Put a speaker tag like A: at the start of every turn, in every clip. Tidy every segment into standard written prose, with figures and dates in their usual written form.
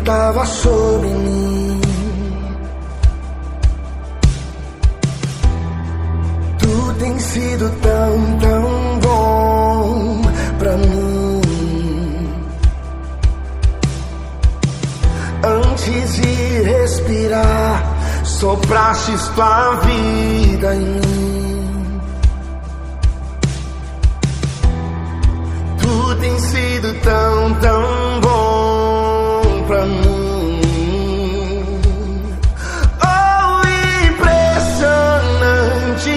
A: tava sobre mim. Tu tem sido tão, tão bom pra mim. Antes de respirar, soprastes tua vida em mim. Tu tem sido tão, tão bom pra mim. Oh, impressionante,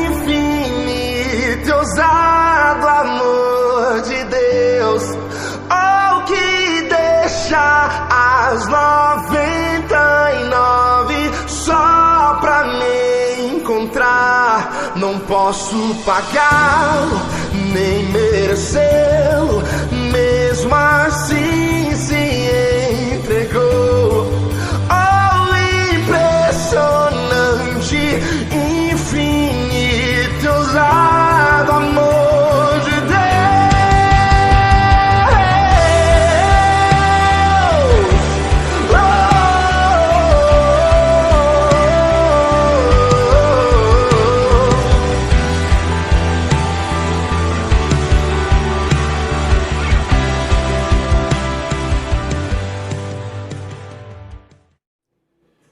A: infinito, ousado amor de Deus. Oh, que deixa as 99 só pra me encontrar. Não posso pagá-lo, nem merecê-lo, mesmo assim se entregou. Oh, impressionante, infinito, ousado amor de Deus.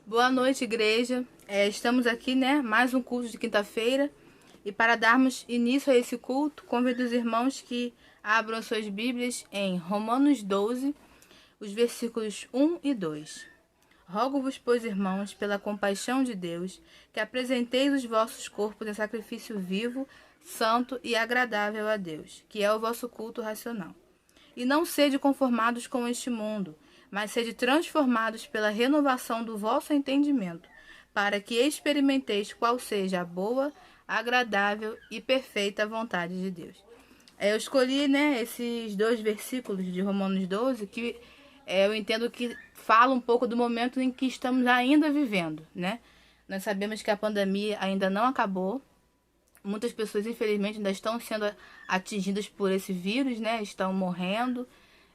B: Boa noite, igreja. Estamos aqui, mais um culto de quinta-feira. E para darmos início a esse culto, convido os irmãos que abram suas Bíblias em Romanos 12, os versículos 1 e 2. Rogo-vos, pois, irmãos, pela compaixão de Deus, que apresenteis os vossos corpos em sacrifício vivo, santo e agradável a Deus, que é o vosso culto racional. E não sede conformados com este mundo, mas sede transformados pela renovação do vosso entendimento, para que experimenteis qual seja a boa, agradável e perfeita vontade de Deus. Eu escolhi, esses dois versículos de Romanos 12, que eu entendo que fala um pouco do momento em que estamos ainda vivendo, Nós sabemos que a pandemia ainda não acabou. Muitas pessoas, infelizmente, ainda estão sendo atingidas por esse vírus, Estão morrendo.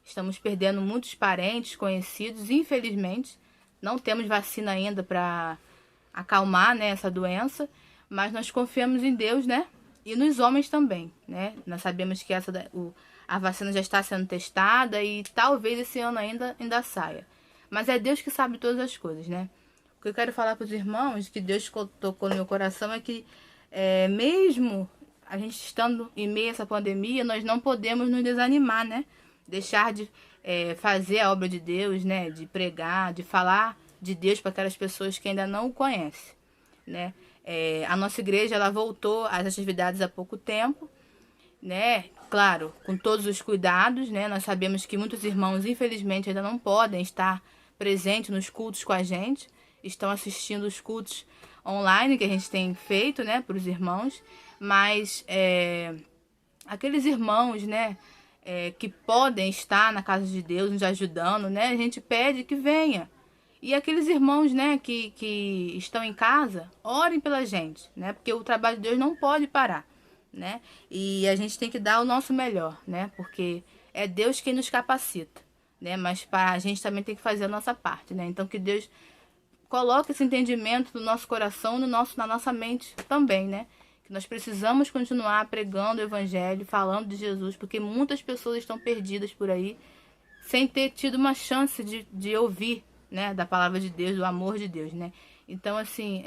B: Estamos perdendo muitos parentes, conhecidos, infelizmente. Não temos vacina ainda para acalmar, essa doença, mas nós confiamos em Deus, e nos homens também, Nós sabemos que a vacina já está sendo testada e talvez esse ano ainda saia. Mas é Deus que sabe todas as coisas, O que eu quero falar para os irmãos, que Deus tocou no meu coração, é que mesmo a gente estando em meio a essa pandemia, nós não podemos nos desanimar, Deixar de fazer a obra de Deus, de pregar, de falar de Deus para aquelas pessoas que ainda não o conhecem, A nossa igreja, ela voltou às atividades há pouco tempo, Claro, com todos os cuidados, Nós sabemos que muitos irmãos, infelizmente, ainda não podem estar presentes nos cultos com a gente, estão assistindo os cultos online que a gente tem feito, para os irmãos, mas aqueles irmãos, que podem estar na casa de Deus nos ajudando, a gente pede que venha. E aqueles irmãos, que estão em casa, orem pela gente, porque o trabalho de Deus não pode parar, E a gente tem que dar o nosso melhor, porque é Deus quem nos capacita, mas para a gente também tem que fazer a nossa parte, Então que Deus coloque esse entendimento no nosso coração, na nossa mente também, que nós precisamos continuar pregando o evangelho, falando de Jesus, porque muitas pessoas estão perdidas por aí, sem ter tido uma chance de ouvir, da palavra de Deus, do amor de Deus, Então, assim,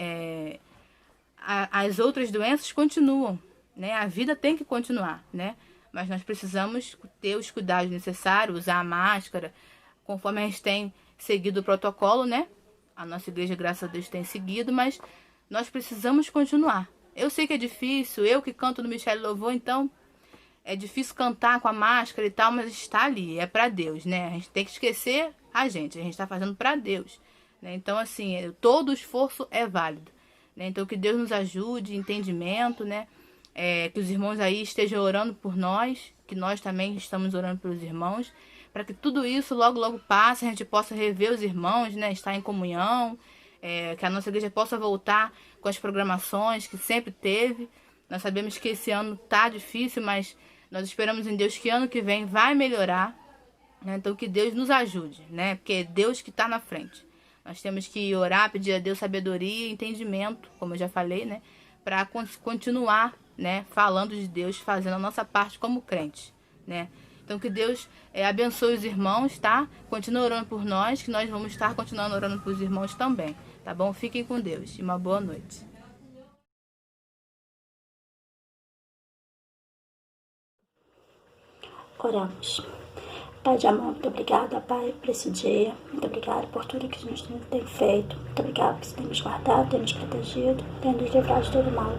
B: as outras doenças continuam, A vida tem que continuar, Mas nós precisamos ter os cuidados necessários, usar a máscara, conforme a gente tem seguido o protocolo, A nossa igreja, graças a Deus, tem seguido, mas nós precisamos continuar. Eu sei que é difícil, eu que canto no Michele Louvor, então é difícil cantar com a máscara e tal, mas está ali, é para Deus, A gente tem que esquecer a gente está fazendo para Deus, Então, assim, todo esforço é válido, Então, que Deus nos ajude, entendimento, que os irmãos aí estejam orando por nós, que nós também estamos orando pelos irmãos, para que tudo isso logo, logo passe, a gente possa rever os irmãos, estar em comunhão, que a nossa igreja possa voltar com as programações que sempre teve. Nós sabemos que esse ano tá difícil, mas nós esperamos em Deus que ano que vem vai melhorar, né? Então que Deus nos ajude, né? Porque é Deus que está na frente. Nós temos que orar, pedir a Deus sabedoria e entendimento, como eu já falei, né? Para continuar, né? Falando de Deus, fazendo a nossa parte como crente, né? Então que Deus abençoe os irmãos, tá? Continue orando por nós, que nós vamos estar continuando orando por os irmãos também, tá bom? Fiquem com Deus e uma boa noite.
C: Oramos. Pai de amor, muito obrigada, Pai, por esse dia. Muito obrigada por tudo que o Senhor tem feito. Muito obrigada por você ter nos guardado, ter nos protegido, ter nos livrado de todo mal.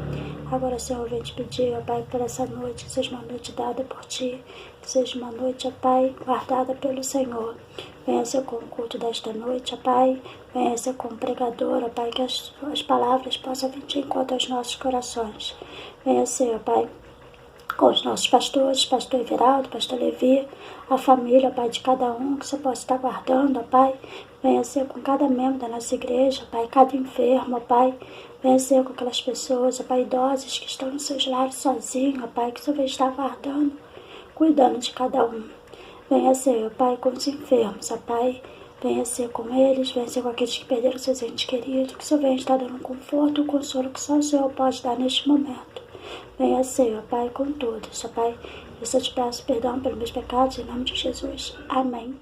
C: Agora, Senhor, eu venho te pedir, ó Pai, por essa noite, que seja uma noite dada por Ti, que seja uma noite, ó Pai, guardada pelo Senhor. Venha ser com o culto desta noite, ó Pai. Venha ser com o pregador, ó Pai, que as palavras possam vir de encontro aos nossos corações. Venha ser, ó Pai, com os nossos pastores, pastor Everaldo, pastor Levi, a família, Pai, de cada um, que você possa estar guardando, ó Pai. Venha ser com cada membro da nossa igreja, Pai, cada enfermo, ó Pai. Venha ser com aquelas pessoas, ó Pai, idosas que estão nos seus lares sozinhos, ó Pai, que você vai estar guardando, cuidando de cada um. Venha ser, ó Pai, com os enfermos, ó Pai. Venha ser com eles, venha ser com aqueles que perderam seus entes queridos, que o Senhor venha estar dando conforto e consolo que só o Senhor pode dar neste momento. Venha ser, ó Pai, com todos, ó Pai. Eu só te peço perdão pelos meus pecados, em nome de Jesus. Amém.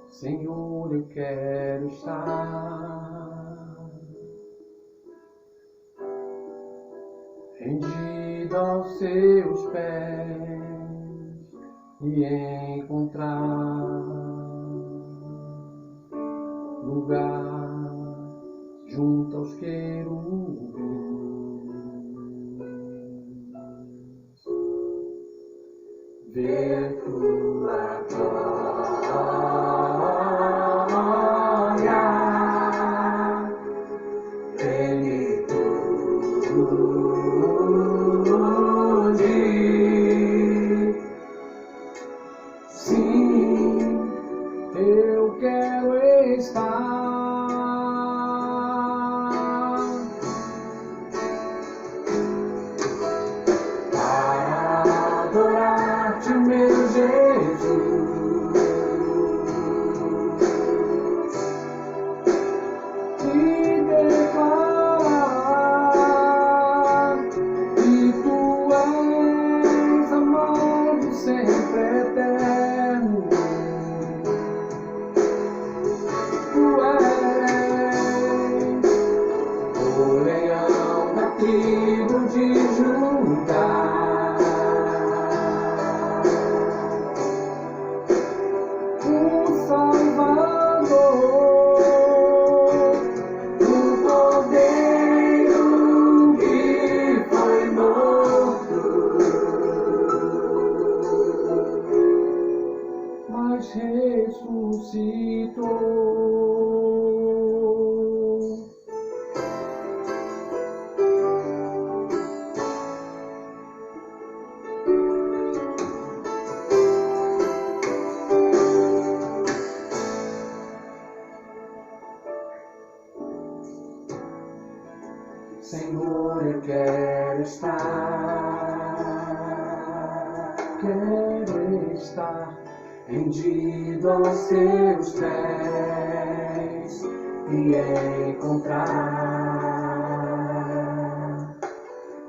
A: Senhor, eu quero estar rendido aos seus pés e encontrar lugar junto aos querubins, ver tua glória, plenitude. Sim, eu quero estar para adorar-te, meu Jesus, e declarar que tu és amado sempre eterno. Tu és o leão da tribo de Judá, o Salvador, o Cordeiro que foi morto, mas ressuscitou. Senhor, eu quero estar rendido aos seus pés e encontrar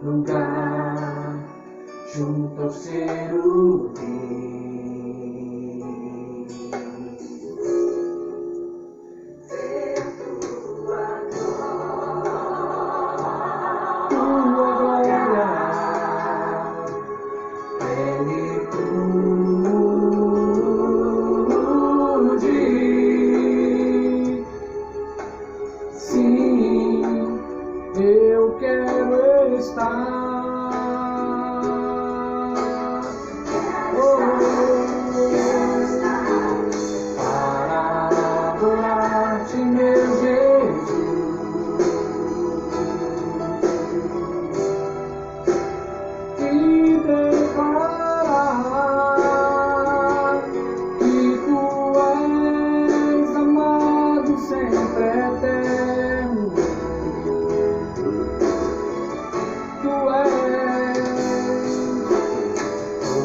A: lugar junto aos querubins. Sim, eu quero estar. Oh,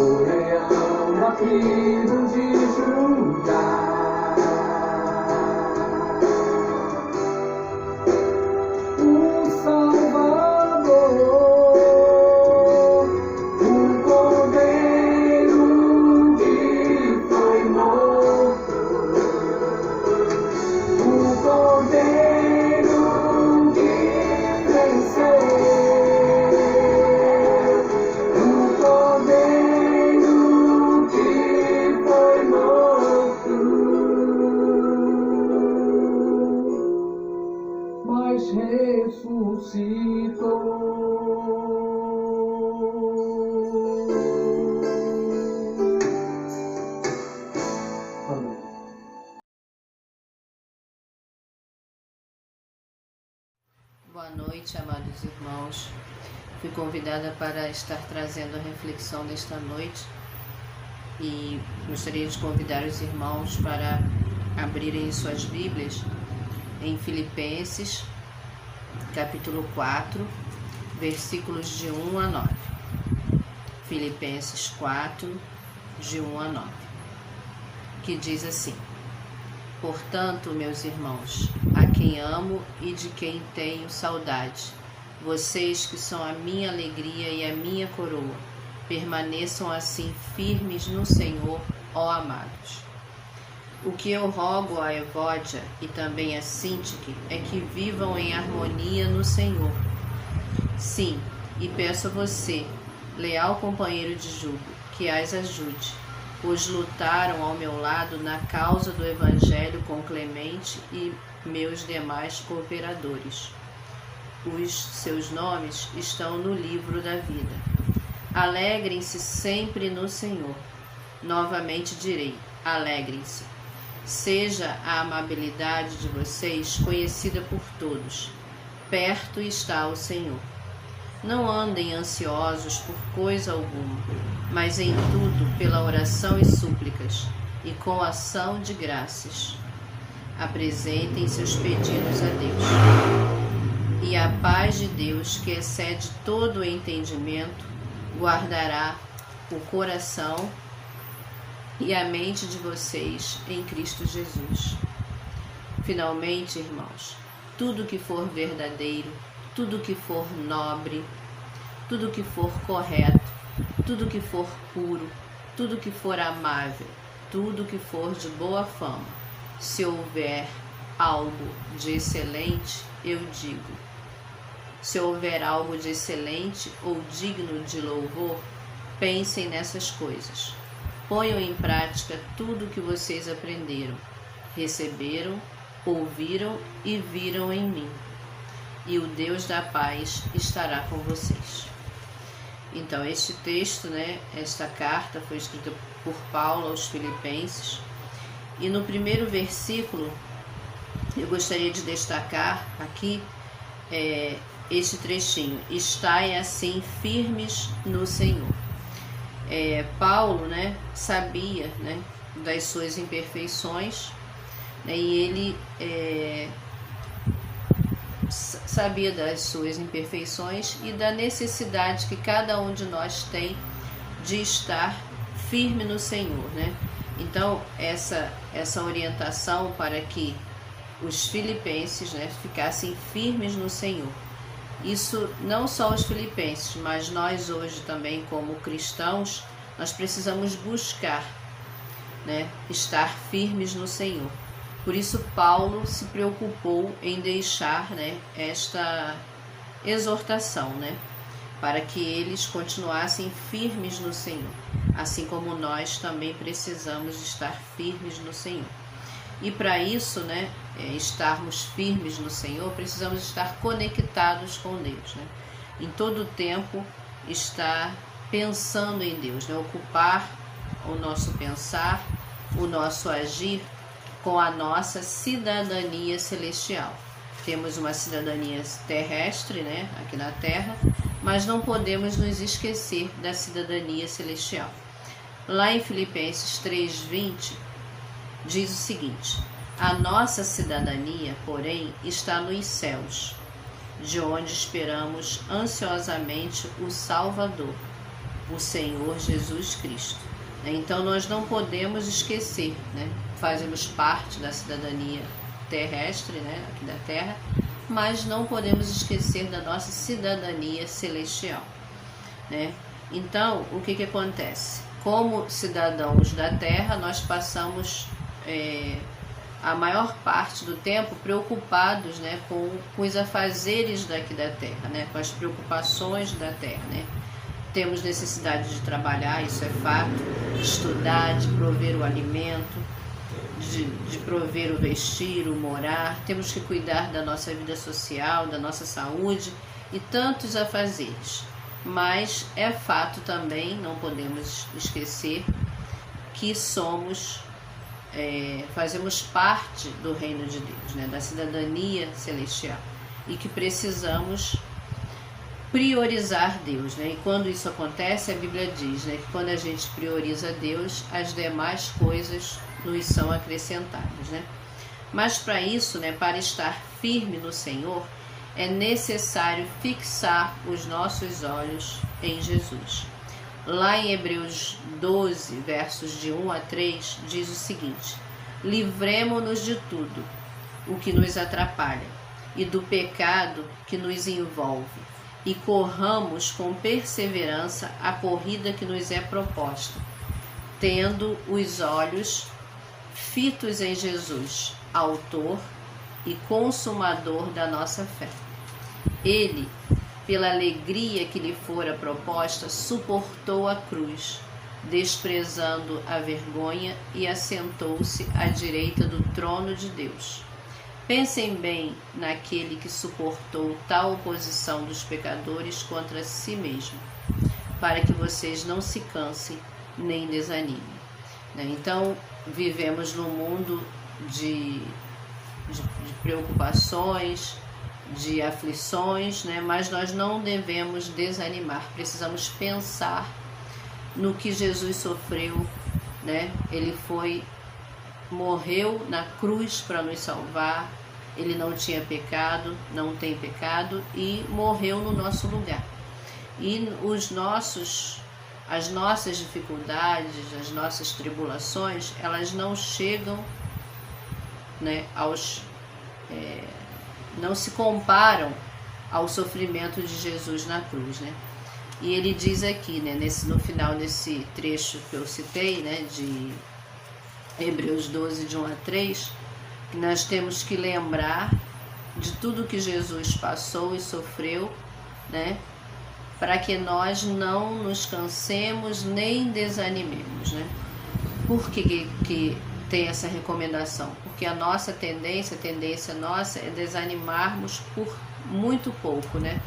D: o leão da tribo de Judá. O Salvador, o Cordeiro que foi morto, o Cordeiro que venceu, o Cordeiro que foi morto, mas ressuscitou. Amém.
E: Boa noite, amados irmãos. Fui convidada para estar trazendo a reflexão desta noite e gostaria de convidar os irmãos para abrirem suas Bíblias em Filipenses, capítulo 4, versículos de 1 a 9. Filipenses 4, de 1 a 9, que diz assim: Portanto, meus irmãos, a quem amo e de quem tenho saudade, vocês que são a minha alegria e a minha coroa, permaneçam assim firmes no Senhor, ó amados. O que eu rogo a Evódia e também a Sintique é que vivam em harmonia no Senhor. Sim, e peço a você, leal companheiro de jugo, que as ajude, pois lutaram ao meu lado na causa do Evangelho com Clemente e meus demais cooperadores. Os seus nomes estão no livro da vida. Alegrem-se sempre no Senhor. Novamente direi, alegrem-se. Seja a amabilidade de vocês conhecida por todos. Perto está o Senhor. Não andem ansiosos por coisa alguma, mas em tudo, pela oração e súplicas, e com ação de graças, apresentem seus pedidos a Deus. E a paz de Deus, que excede todo o entendimento, guardará o coração e a mente de vocês em Cristo Jesus. Finalmente, irmãos, tudo que for verdadeiro, tudo que for nobre, tudo que for correto, tudo que for puro, tudo que for amável, tudo que for de boa fama, se houver algo de excelente, eu digo. Se houver algo de excelente ou digno de louvor, pensem nessas coisas. Ponham em prática tudo o que vocês aprenderam, receberam, ouviram e viram em mim. E o Deus da paz estará com vocês. Então, este texto, esta carta foi escrita por Paulo aos Filipenses. E no primeiro versículo, eu gostaria de destacar aqui este trechinho: estai assim firmes no Senhor. Paulo, sabia, das suas imperfeições, e ele sabia das suas imperfeições e da necessidade que cada um de nós tem de estar firme no Senhor, Então, essa orientação para que os filipenses, ficassem firmes no Senhor. Isso não só os filipenses, mas nós hoje também, como cristãos, nós precisamos buscar, estar firmes no Senhor. Por isso Paulo se preocupou em deixar, esta exortação, para que eles continuassem firmes no Senhor, assim como nós também precisamos estar firmes no Senhor. E para isso, estarmos firmes no Senhor, precisamos estar conectados com Deus, em todo o tempo estar pensando em Deus, ocupar o nosso pensar, o nosso agir com a nossa cidadania celestial. Temos uma cidadania terrestre, aqui na Terra, mas não podemos nos esquecer da cidadania celestial. Lá em Filipenses 3:20, diz o seguinte: a nossa cidadania, porém, está nos céus, de onde esperamos ansiosamente o Salvador, o Senhor Jesus Cristo. Então nós não podemos esquecer, né? Fazemos parte da cidadania terrestre, né? Aqui da Terra, mas não podemos esquecer da nossa cidadania celestial, né? Então, o que acontece? Como cidadãos da Terra, nós passamos a maior parte do tempo preocupados, né, com os afazeres daqui da Terra, né, com as preocupações da Terra, né? Temos necessidade de trabalhar, isso é fato, de estudar, de prover o alimento, de prover o vestir, o morar. Temos que cuidar da nossa vida social, da nossa saúde e tantos afazeres. Mas é fato também, não podemos esquecer, que fazemos parte do reino de Deus, né, da cidadania celestial, e que precisamos priorizar Deus, né? E quando isso acontece, a Bíblia diz, né, que quando a gente prioriza Deus, as demais coisas nos são acrescentadas, né? Mas para isso, né, para estar firme no Senhor, é necessário fixar os nossos olhos em Jesus. Lá em Hebreus 12, versos de 1 a 3, diz o seguinte: livremo-nos de tudo o que nos atrapalha e do pecado que nos envolve, e corramos com perseverança a corrida que nos é proposta, tendo os olhos fitos em Jesus, autor e consumador da nossa fé. Ele, pela alegria que lhe fora proposta, suportou a cruz, desprezando a vergonha, e assentou-se à direita do trono de Deus. Pensem bem naquele que suportou tal oposição dos pecadores contra si mesmo, para que vocês não se cansem nem desanimem. Então, vivemos num mundo de preocupações, de aflições, né? Mas nós não devemos desanimar. Precisamos pensar no que Jesus sofreu, né? Ele morreu na cruz para nos salvar. Ele não tinha pecado, não tem pecado, e morreu no nosso lugar. E as nossas dificuldades, as nossas tribulações, elas não chegam, né, não se comparam ao sofrimento de Jesus na cruz, né? E ele diz aqui, né, no final desse trecho que eu citei, né, de Hebreus 12, de 1 a 3, que nós temos que lembrar de tudo que Jesus passou e sofreu, né, para que nós não nos cansemos nem desanimemos, né? Por que tem essa recomendação? Porque a nossa tendência nossa é desanimarmos por muito pouco, né?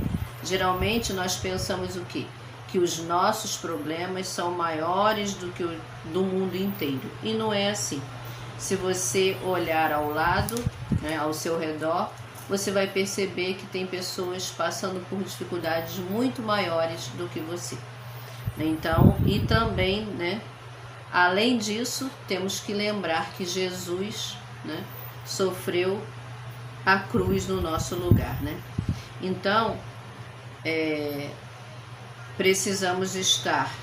E: Geralmente nós pensamos o quê? Que os nossos problemas são maiores do que o do mundo inteiro. E não é assim. Se você olhar ao lado, né, ao seu redor, você vai perceber que tem pessoas passando por dificuldades muito maiores do que você. Então, e também, né, além disso, temos que lembrar que Jesus, né, sofreu a cruz no nosso lugar, né? Então, precisamos estar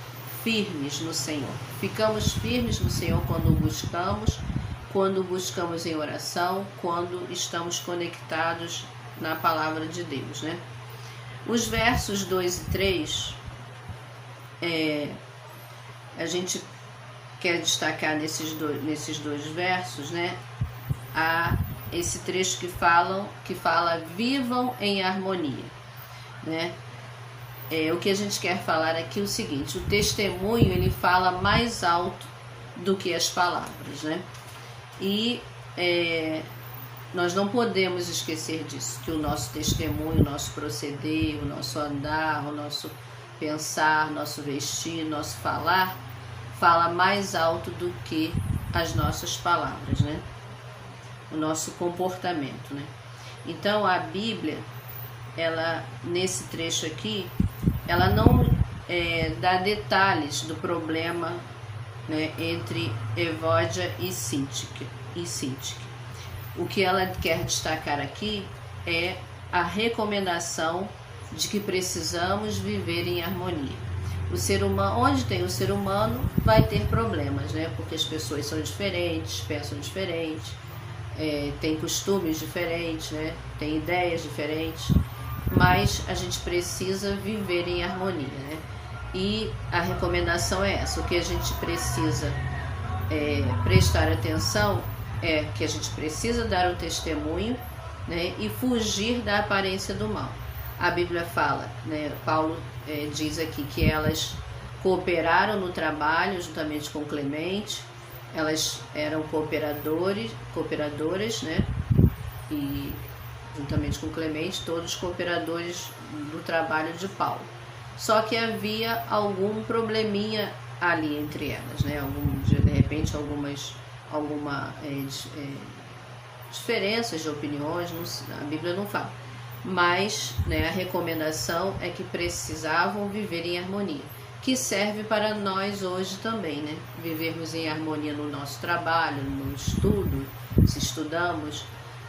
E: firmes no Senhor. Ficamos firmes no Senhor quando buscamos em oração, quando estamos conectados na palavra de Deus, né? Os versos 2 e 3, a gente quer destacar nesses dois versos, né, esse trecho que fala vivam em harmonia, né? O que a gente quer falar aqui é o seguinte: o testemunho, ele fala mais alto do que as palavras, né? E nós não podemos esquecer disso, que o nosso testemunho, o nosso proceder, o nosso andar, o nosso pensar, nosso vestir, nosso falar, fala mais alto do que as nossas palavras, né? O nosso comportamento, né? Então a Bíblia, ela, nesse trecho aqui, ela não dá detalhes do problema, né, entre Evódia e Sintique. O que ela quer destacar aqui é a recomendação de que precisamos viver em harmonia. O ser humano, onde tem o ser humano, vai ter problemas, né? Porque as pessoas são diferentes, pensam diferente, têm costumes diferentes, né? Têm ideias diferentes, mas a gente precisa viver em harmonia, né? E a recomendação é essa: o que a gente precisa prestar atenção é que a gente precisa dar o testemunho, né? E fugir da aparência do mal. A Bíblia fala, né? Paulo diz aqui que elas cooperaram no trabalho juntamente com Clemente, elas eram cooperadoras, né? E juntamente com Clemente, todos cooperadores do trabalho de Paulo. Só que havia algum probleminha ali entre elas, né? De repente alguma diferenças de opiniões, a Bíblia não fala. Mas, né, a recomendação é que precisavam viver em harmonia, que serve para nós hoje também, né? Vivermos em harmonia no nosso trabalho, no estudo, se estudamos,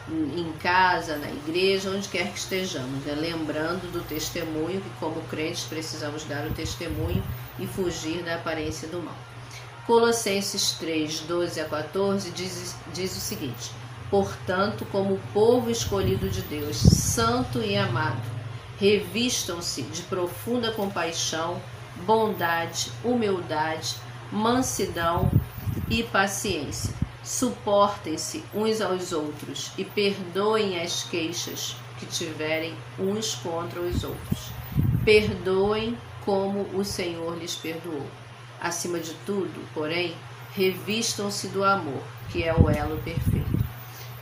E: em casa, na igreja, onde quer que estejamos, né? Lembrando do testemunho, que como crentes precisamos dar o testemunho e fugir da aparência do mal. Colossenses 3, 12 a 14 diz o seguinte: portanto, como povo escolhido de Deus, santo e amado, revistam-se de profunda compaixão, bondade, humildade, mansidão e paciência. Suportem-se uns aos outros e perdoem as queixas que tiverem uns contra os outros. Perdoem como o Senhor lhes perdoou. Acima de tudo, porém, revistam-se do amor, que é o elo perfeito.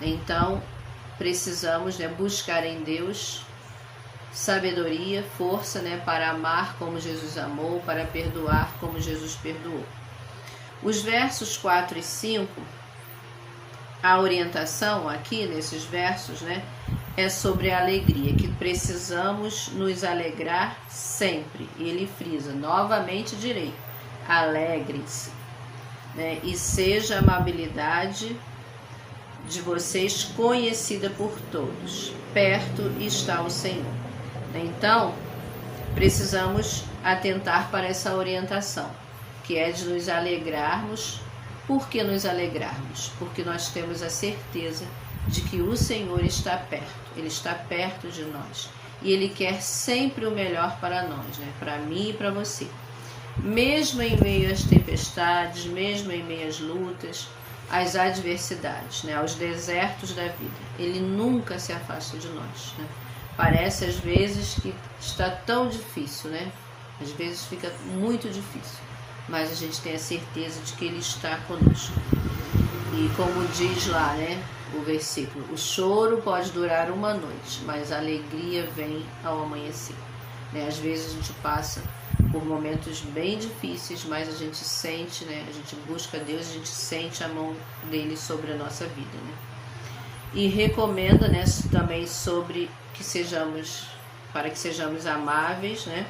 E: Então, precisamos, né, buscar em Deus sabedoria, força, né, para amar como Jesus amou, para perdoar como Jesus perdoou. Os versos 4 e 5, a orientação aqui nesses versos, né, é sobre a alegria, que precisamos nos alegrar sempre. E ele frisa, novamente direi, alegrem-se, né, e seja a amabilidade de vocês conhecida por todos. Perto está o Senhor. Então, precisamos atentar para essa orientação, que é de nos alegrarmos. Por que nos alegrarmos? Porque nós temos a certeza de que o Senhor está perto. Ele está perto de nós. E Ele quer sempre o melhor para nós, né? Para mim e para você. Mesmo em meio às tempestades, mesmo em meio às lutas, às adversidades, né? Aos desertos da vida, Ele nunca se afasta de nós, né? Parece às vezes que está tão difícil, né? Às vezes fica muito difícil, mas a gente tem a certeza de que Ele está conosco. E como diz lá, né, o versículo, o choro pode durar uma noite, mas a alegria vem ao amanhecer, né? Às vezes a gente passa por momentos bem difíceis, mas a gente sente, né, a gente busca Deus, a gente sente a mão dele sobre a nossa vida, né? E recomenda, né, também para que sejamos amáveis, né?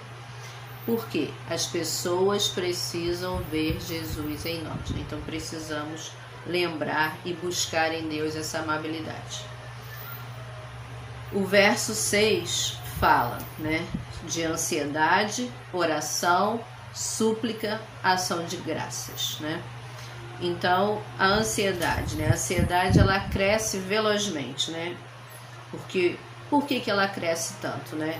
E: Porque as pessoas precisam ver Jesus em nós, né? Então precisamos lembrar e buscar em Deus essa amabilidade. O verso 6 fala, né, de ansiedade, oração, súplica, ação de graças, né? Então, a ansiedade, né? A ansiedade, ela cresce velozmente, né? Por que ela cresce tanto, né?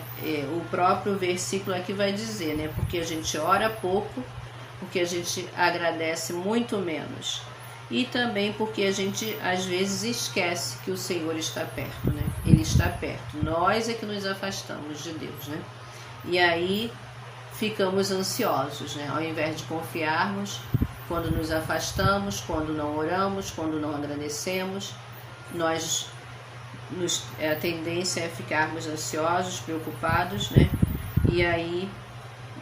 E: O próprio versículo aqui vai dizer, né? Porque a gente ora pouco, porque a gente agradece muito menos. E também porque a gente, às vezes, esquece que o Senhor está perto, né? Ele está perto. Nós é que nos afastamos de Deus, né? E aí ficamos ansiosos, né? Ao invés de confiarmos, quando nos afastamos, quando não oramos, quando não agradecemos, a tendência é ficarmos ansiosos, preocupados, né? E aí,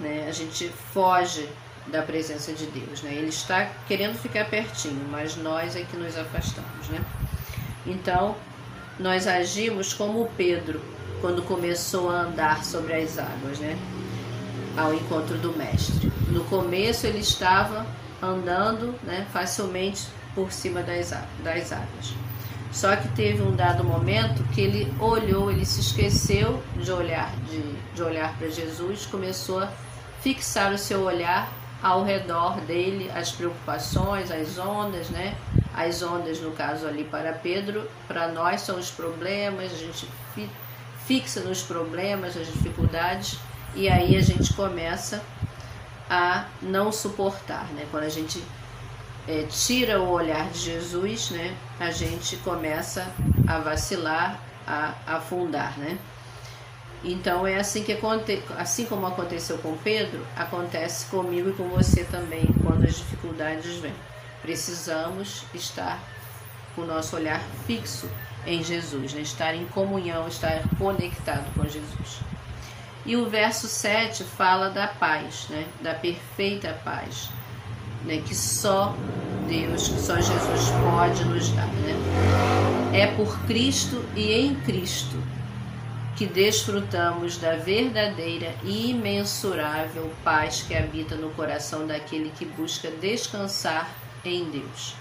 E: né, a gente foge da presença de Deus, né? Ele está querendo ficar pertinho, mas nós é que nos afastamos, né? Então, nós agimos como Pedro, quando começou a andar sobre as águas, né? Ao encontro do Mestre. No começo ele estava andando, né, facilmente por cima das águas. Só que teve um dado momento que ele olhou, ele se esqueceu de olhar para Jesus, começou a fixar o seu olhar ao redor dele, as preocupações, as ondas, né? As ondas, no caso ali para Pedro, para nós são os problemas, a gente fixa nos problemas, nas dificuldades, e aí a gente começa a não suportar, né? Quando a gente tira o olhar de Jesus, né? A gente começa a vacilar, a afundar, né? Então é assim que assim como aconteceu com Pedro, acontece comigo e com você também quando as dificuldades vêm. Precisamos estar com o nosso olhar fixo em Jesus, né? Estar em comunhão, estar conectado com Jesus. E o verso 7 fala da paz, né? Da perfeita paz, né? Que só Deus, que só Jesus pode nos dar, né? É por Cristo e em Cristo que desfrutamos da verdadeira e imensurável paz que habita no coração daquele que busca descansar em Deus,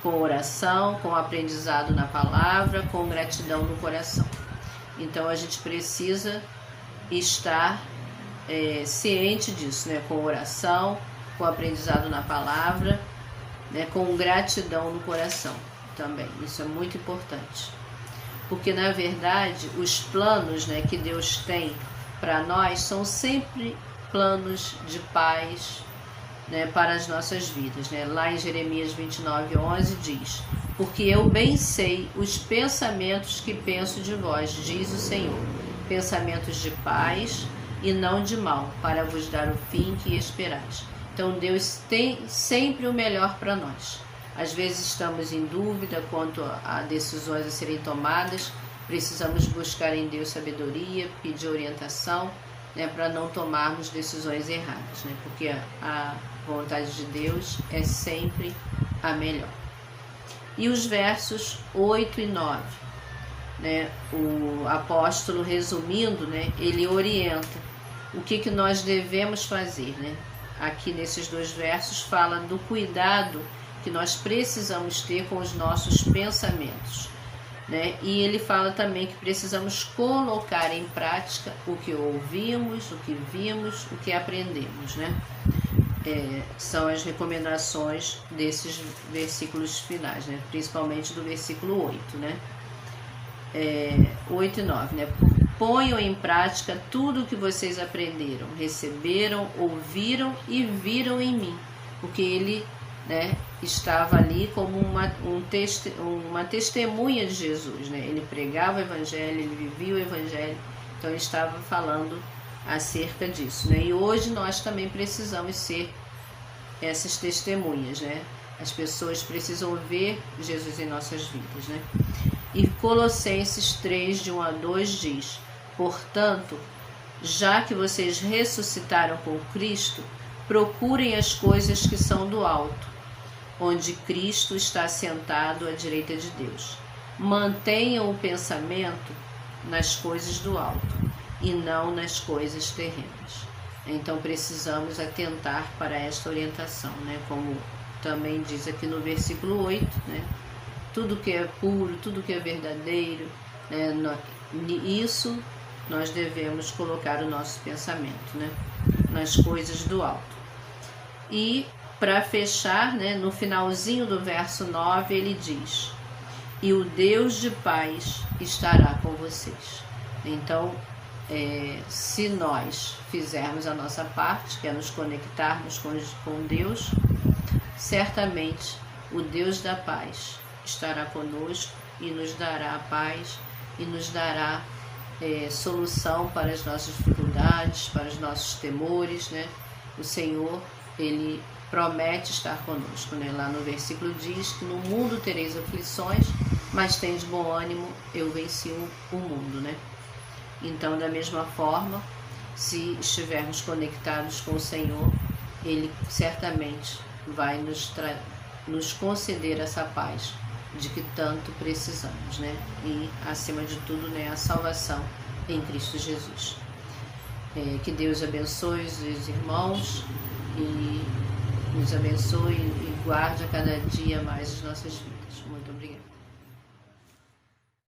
E: com oração, com aprendizado na palavra, com gratidão no coração. Então a gente precisa estar ciente disso, né? Com oração, com aprendizado na palavra, né? Com gratidão no coração também. Isso é muito importante. Porque, na verdade, os planos, né, que Deus tem para nós são sempre planos de paz, né, para as nossas vidas, né? Lá em Jeremias 29:11 diz: porque eu bem sei os pensamentos que penso de vós, diz o Senhor, pensamentos de paz e não de mal, para vos dar o fim que esperais. Então Deus tem sempre o melhor para nós. Às vezes estamos em dúvida quanto a decisões a serem tomadas, precisamos buscar em Deus sabedoria, pedir orientação, né, para não tomarmos decisões erradas, né, porque a vontade de Deus é sempre a melhor. E os versos 8 e 9, né, o apóstolo, resumindo, né, ele orienta o que nós devemos fazer, né? Aqui nesses dois versos fala do cuidado que nós precisamos ter com os nossos pensamentos, né? E ele fala também que precisamos colocar em prática o que ouvimos, o que vimos, o que aprendemos, né? São as recomendações desses versículos finais, né? Principalmente do versículo 8, né? 8 e 9, né? Ponham em prática tudo o que vocês aprenderam, receberam, ouviram e viram em mim, porque ele, né, estava ali como uma testemunha de Jesus, né? Ele pregava o evangelho, ele vivia o evangelho, então ele estava falando acerca disso, né? E hoje nós também precisamos ser essas testemunhas, né? As pessoas precisam ver Jesus em nossas vidas, né? E Colossenses 3, de 1 a 2 diz: portanto, já que vocês ressuscitaram com Cristo, procurem as coisas que são do alto, onde Cristo está sentado à direita de Deus. Mantenham o pensamento nas coisas do alto e não nas coisas terrenas. Então precisamos atentar para esta orientação, né? Como também diz aqui no versículo 8, né? Tudo que é puro, tudo que é verdadeiro, né? Isso nós devemos colocar o nosso pensamento, né? Nas coisas do alto. E para fechar, né, no finalzinho do verso 9, ele diz: e o Deus de paz estará com vocês. Então, se nós fizermos a nossa parte, que é nos conectarmos com Deus, certamente o Deus da paz estará conosco e nos dará a paz e nos dará solução para as nossas dificuldades, para os nossos temores, né? O Senhor, ele promete estar conosco, né? Lá no versículo diz que no mundo tereis aflições, mas tendes bom ânimo, eu venci o mundo, né? Então, da mesma forma, se estivermos conectados com o Senhor, ele certamente vai nos conceder essa paz de que tanto precisamos, né? E, acima de tudo, né, a salvação em Cristo Jesus. Que Deus abençoe os irmãos e nos abençoe e guarde a cada dia mais as nossas vidas.